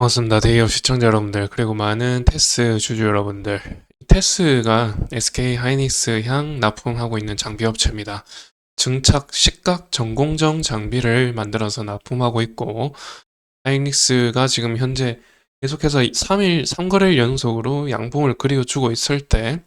반갑습니다. 대기업 시청자 여러분들, 그리고 많은 테스 주주 여러분들. 테스가 SK 하이닉스 향 납품하고 있는 장비 업체입니다. 증착 식각 전공정 장비를 만들어서 납품하고 있고, 하이닉스가 지금 현재 계속해서 3일, 3거래일 연속으로 양봉을 그리워주고 있을 때,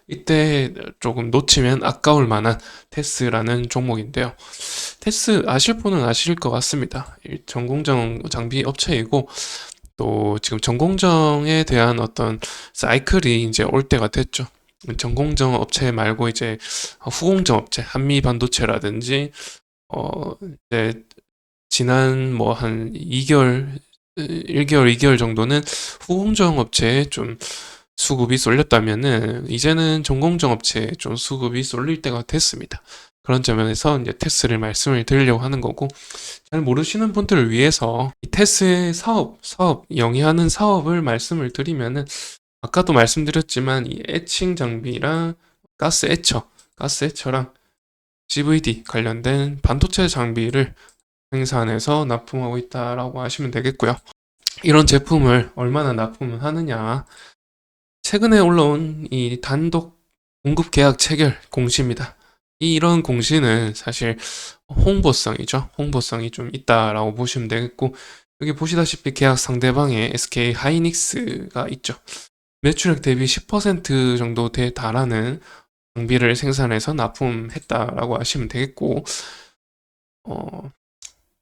이때 조금 놓치면 아까울 만한 테스라는 종목인데요. 테스 아실 분은 아실 것 같습니다. 전공정 장비 업체이고, 또 지금 전공정에 대한 어떤 사이클이 이제 올 때가 됐죠. 전공정 업체 말고 이제 후공정 업체, 한미 반도체라든지 이제 지난 뭐 한 2개월, 1개월, 2개월 정도는 후공정 업체에 좀 수급이 쏠렸다면은 이제는 전공정 업체에 좀 수급이 쏠릴 때가 됐습니다. 그런 점에서 이제 테스를 말씀을 드리려고 하는 거고, 잘 모르시는 분들을 위해서 이 테스의 영위하는 사업을 말씀을 드리면은, 아까도 말씀드렸지만 이 에칭 장비랑 가스 애처랑 CVD 관련된 반도체 장비를 생산해서 납품하고 있다라고 하시면 되겠고요. 이런 제품을 얼마나 납품을 하느냐, 최근에 올라온 이 단독 공급 계약 체결 공시입니다. 이런 공시는 사실 홍보성이죠. 홍보성이 좀 있다라고 보시면 되겠고, 여기 보시다시피 계약 상대방에 SK 하이닉스가 있죠. 매출액 대비 10% 정도 달하는 장비를 생산해서 납품했다라고 하시면 되겠고, 어,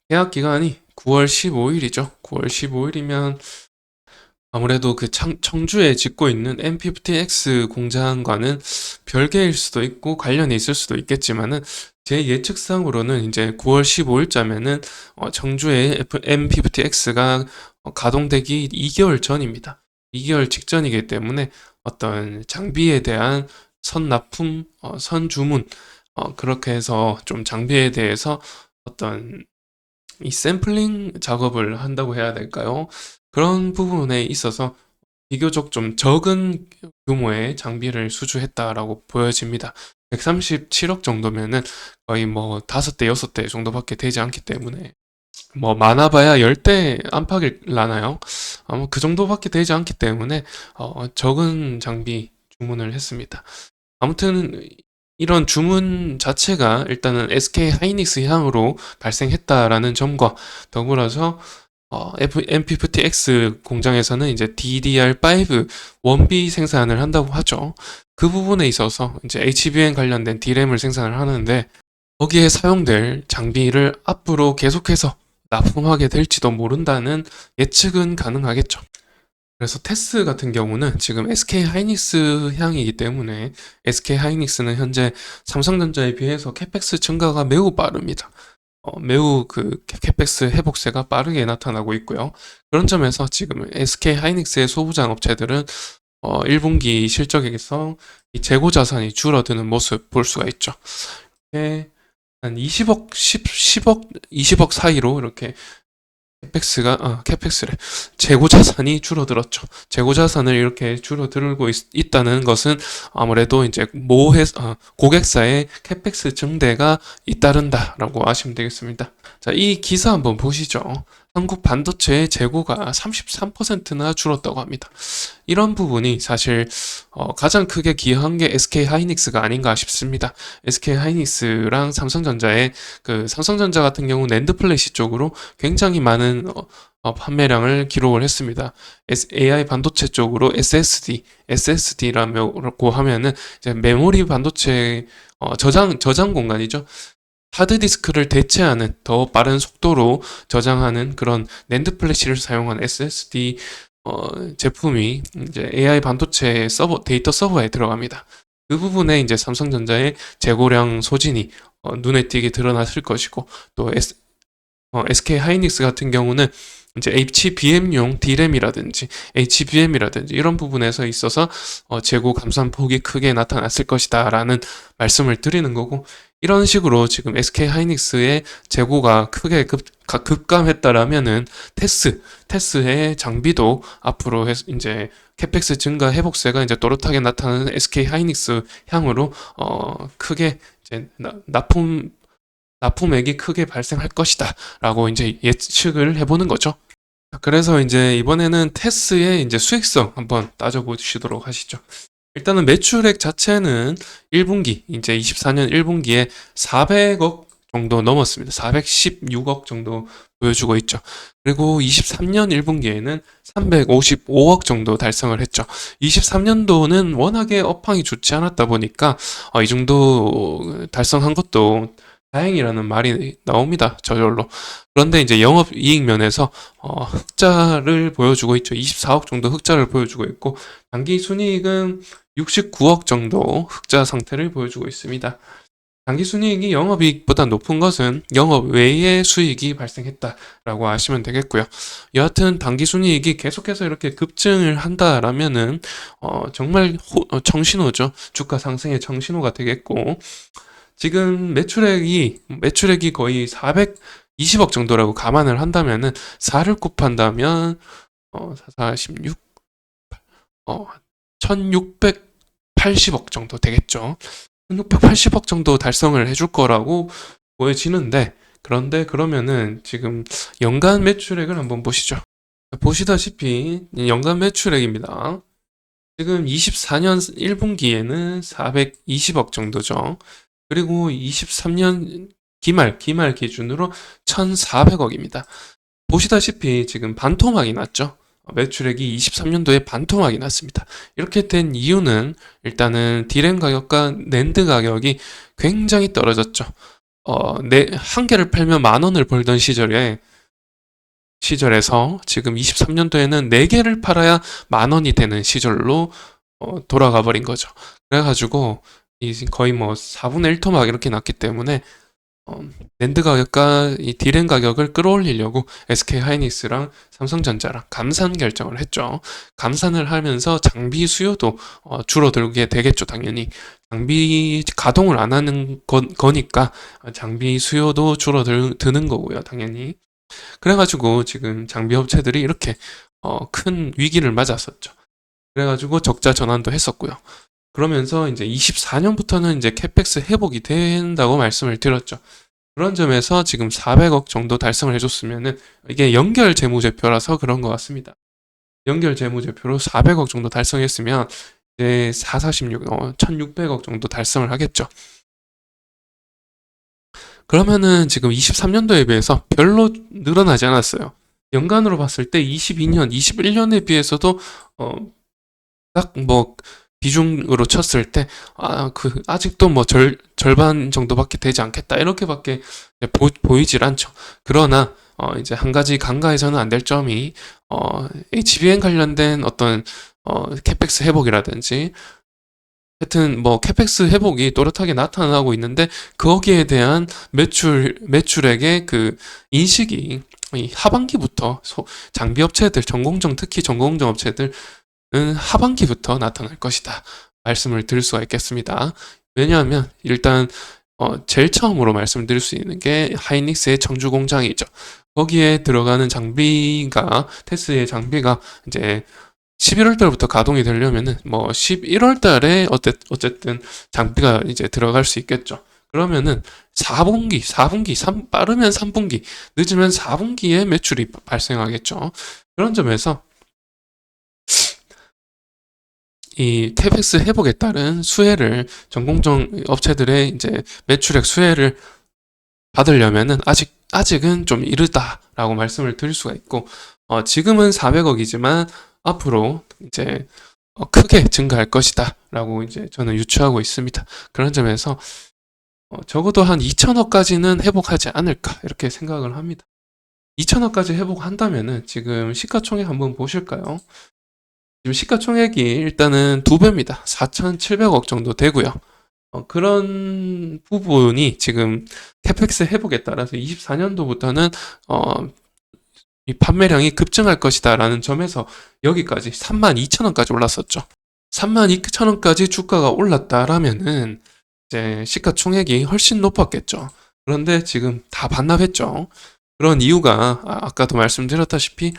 계약 기간이 9월 15일이죠. 9월 15일이면 아무래도 그 청주에 짓고 있는 M50X 공장과는 별개일 수도 있고 관련이 있을 수도 있겠지만은, 제 예측상으로는 이제 9월 15일자면은 청주의 M50X가 가동되기 2개월 전입니다. 2개월 직전이기 때문에 어떤 장비에 대한 선납품, 선주문, 그렇게 해서 좀 장비에 대해서 어떤 이 샘플링 작업을 한다고 해야 될까요? 그런 부분에 있어서 비교적 좀 적은 규모의 장비를 수주했다라고 보여집니다. 137억 정도면은 거의 뭐 5대, 6대 정도밖에 되지 않기 때문에, 뭐 많아봐야 10대 안팎일라나요? 아마 그 정도밖에 되지 않기 때문에 적은 장비 주문을 했습니다. 아무튼 이런 주문 자체가 일단은 SK 하이닉스 향으로 발생했다라는 점과 더불어서 MP50X 공장에서는 이제 DDR5 원비 생산을 한다고 하죠. 그 부분에 있어서 이제 HBM 관련된 D램을 생산을 하는데, 거기에 사용될 장비를 앞으로 계속해서 납품하게 될지도 모른다는 예측은 가능하겠죠. 그래서 테스 같은 경우는 지금 SK 하이닉스 향이기 때문에, SK 하이닉스는 현재 삼성전자에 비해서 캐펙스 증가가 매우 빠릅니다. 매우 그 캐펙스 회복세가 빠르게 나타나고 있고요. 그런 점에서 지금 SK 하이닉스의 소부장 업체들은 1분기 실적에서 이 재고 자산이 줄어드는 모습 볼 수가 있죠. 이게 한 20억, 10억, 20억 사이로 이렇게 캐펙스래. 재고 자산이 줄어들었죠. 재고 자산을 이렇게 줄어들고 있다는 것은 아무래도 이제 고객사의 캐펙스 증대가 잇따른다라고 하시면 되겠습니다. 자, 이 기사 한번 보시죠. 한국 반도체의 재고가 33%나 줄었다고 합니다. 이런 부분이 사실 가장 크게 기여한 게 SK 하이닉스가 아닌가 싶습니다. SK 하이닉스랑 삼성전자의, 그 삼성전자 같은 경우 낸드 플래시 쪽으로 굉장히 많은 판매량을 기록을 했습니다. AI 반도체 쪽으로 SSD라고 하면은 이제 메모리 반도체, 저장 공간이죠. 하드디스크를 대체하는 더 빠른 속도로 저장하는 그런 낸드 플래시를 사용한 SSD 제품이 이제 AI 반도체 데이터 서버에 들어갑니다. 그 부분에 이제 삼성전자의 재고량 소진이 눈에 띄게 드러났을 것이고, 또 SK 하이닉스 같은 경우는 이제 HBM용 D램이라든지 HBM이라든지 이런 부분에서 있어서 재고 감산폭이 크게 나타났을 것이다라는 말씀을 드리는 거고, 이런 식으로 지금 SK 하이닉스의 재고가 크게 급감했다라면은 테스의 장비도 앞으로 이제 캐펙스 증가 회복세가 이제 또렷하게 나타나는 SK 하이닉스 향으로 크게 이제 납품액이 크게 발생할 것이다 라고 이제 예측을 해보는 거죠. 그래서 이제 이번에는 테스의 이제 수익성 한번 따져보시도록 하시죠. 일단은 매출액 자체는 1분기, 이제 24년 1분기에 400억 정도 넘었습니다. 416억 정도 보여주고 있죠. 그리고 23년 1분기에는 355억 정도 달성을 했죠. 23년도는 워낙에 업황이 좋지 않았다 보니까 이 정도 달성한 것도 다행이라는 말이 나옵니다. 저절로. 그런데 이제 영업이익 면에서 흑자를 보여주고 있죠. 24억 정도 흑자를 보여주고 있고 당기 순이익은 69억 정도 흑자 상태를 보여주고 있습니다. 당기순이익이 영업이익보다 높은 것은 영업 외의 수익이 발생했다라고 아시면 되겠고요. 여하튼 당기순이익이 계속해서 이렇게 급증을 한다라면은 정말 청신호죠. 주가 상승의 청신호가 되겠고 지금 매출액이 거의 420억 정도라고 감안을 한다면은 4를 곱한다면 46 1680억 정도 되겠죠. 1680억 정도 달성을 해줄 거라고 보여지는데 그런데 그러면은 지금 연간 매출액을 한번 보시죠. 보시다시피 연간 매출액입니다. 지금 24년 1분기에는 420억 정도죠. 그리고 23년 기말 기준으로 1,400억입니다. 보시다시피 지금 반토막이 났죠. 매출액이 23년도에 반토막이 났습니다. 이렇게 된 이유는 일단은 디램 가격과 낸드 가격이 굉장히 떨어졌죠. 한 개를 팔면 10,000원을 벌던 시절에서 지금 23년도에는 4개를 팔아야 10,000원이 되는 시절로 돌아가 버린 거죠. 그래가지고 거의 뭐 4분의 1 토막 이렇게 났기 때문에 낸드 가격과 이 디램 가격을 끌어올리려고 SK 하이닉스랑 삼성전자랑 감산 결정을 했죠. 감산을 하면서 장비 수요도 줄어들게 되겠죠, 당연히. 장비 가동을 안 하는 거니까 장비 수요도 줄어드는 거고요, 당연히. 그래가지고 지금 장비 업체들이 이렇게 큰 위기를 맞았었죠. 그래가지고 적자 전환도 했었고요. 그러면서 이제 24년부터는 이제 캐펙스 회복이 된다고 말씀을 드렸죠. 그런 점에서 지금 400억 정도 달성을 해줬으면은 이게 연결 재무제표라서 그런 것 같습니다. 연결 재무제표로 400억 정도 달성했으면 이제 1600억 정도 달성을 하겠죠. 그러면은 지금 23년도에 비해서 별로 늘어나지 않았어요. 연간으로 봤을 때 22년, 21년에 비해서도 딱 뭐 비중으로 쳤을 때 아직도 뭐 절반 정도밖에 되지 않겠다 이렇게밖에 보이질 않죠. 그러나 이제 한 가지 간과해서는 안 될 점이 HBM 관련된 어떤 캐펙스 회복이라든지 하여튼 뭐 캐펙스 회복이 또렷하게 나타나고 있는데 거기에 대한 매출액의 그 인식이 이 하반기부터 장비 업체들 특히 전공정 업체들은 하반기부터 나타날 것이다 말씀을 드릴 수가 있겠습니다. 왜냐하면 일단 제일 처음으로 말씀드릴 수 있는 게 하이닉스의 청주 공장이죠. 거기에 들어가는 테스의 장비가 이제 11월 달부터 가동이 되려면은 뭐 11월 달에 어쨌든 장비가 이제 들어갈 수 있겠죠. 그러면은 4분기, 빠르면 3분기, 늦으면 4분기에 매출이 발생하겠죠. 그런 점에서 이 캐펙스 회복에 따른 수혜를 전공정 업체들의 이제 매출액 수혜를 받으려면은 아직은 좀 이르다라고 말씀을 드릴 수가 있고 지금은 400억이지만 앞으로 이제 크게 증가할 것이다라고 이제 저는 유추하고 있습니다. 그런 점에서 적어도 한 2천억까지는 회복하지 않을까 이렇게 생각을 합니다. 2천억까지 회복한다면은 지금 시가총액 한번 보실까요? 지금 시가총액이 일단은 2배입니다. 4,700억 정도 되고요. 그런 부분이 지금 캐펙스 회복에 따라서 24년도부터는 이 판매량이 급증할 것이다라는 점에서 여기까지 32,000원까지 올랐었죠. 32,000원까지 주가가 올랐다라면은 이제 시가총액이 훨씬 높았겠죠. 그런데 지금 다 반납했죠. 그런 이유가 아까도 말씀드렸다시피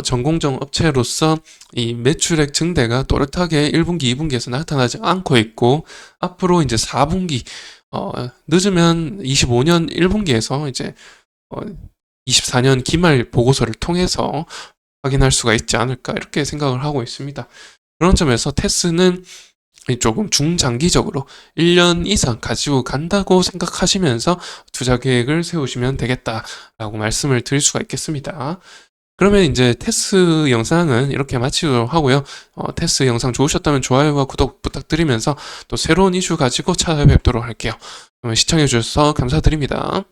전공정 업체로서 이 매출액 증대가 또렷하게 1분기, 2분기에서 나타나지 않고 있고 앞으로 이제 4분기 늦으면 25년 1분기에서 이제 24년 기말 보고서를 통해서 확인할 수가 있지 않을까 이렇게 생각을 하고 있습니다. 그런 점에서 테스는 조금 중장기적으로 1년 이상 가지고 간다고 생각하시면서 투자 계획을 세우시면 되겠다라고 말씀을 드릴 수가 있겠습니다. 그러면 이제 테스 영상은 이렇게 마치도록 하고요. 테스 영상 좋으셨다면 좋아요와 구독 부탁드리면서 또 새로운 이슈 가지고 찾아뵙도록 할게요. 그러면 시청해주셔서 감사드립니다.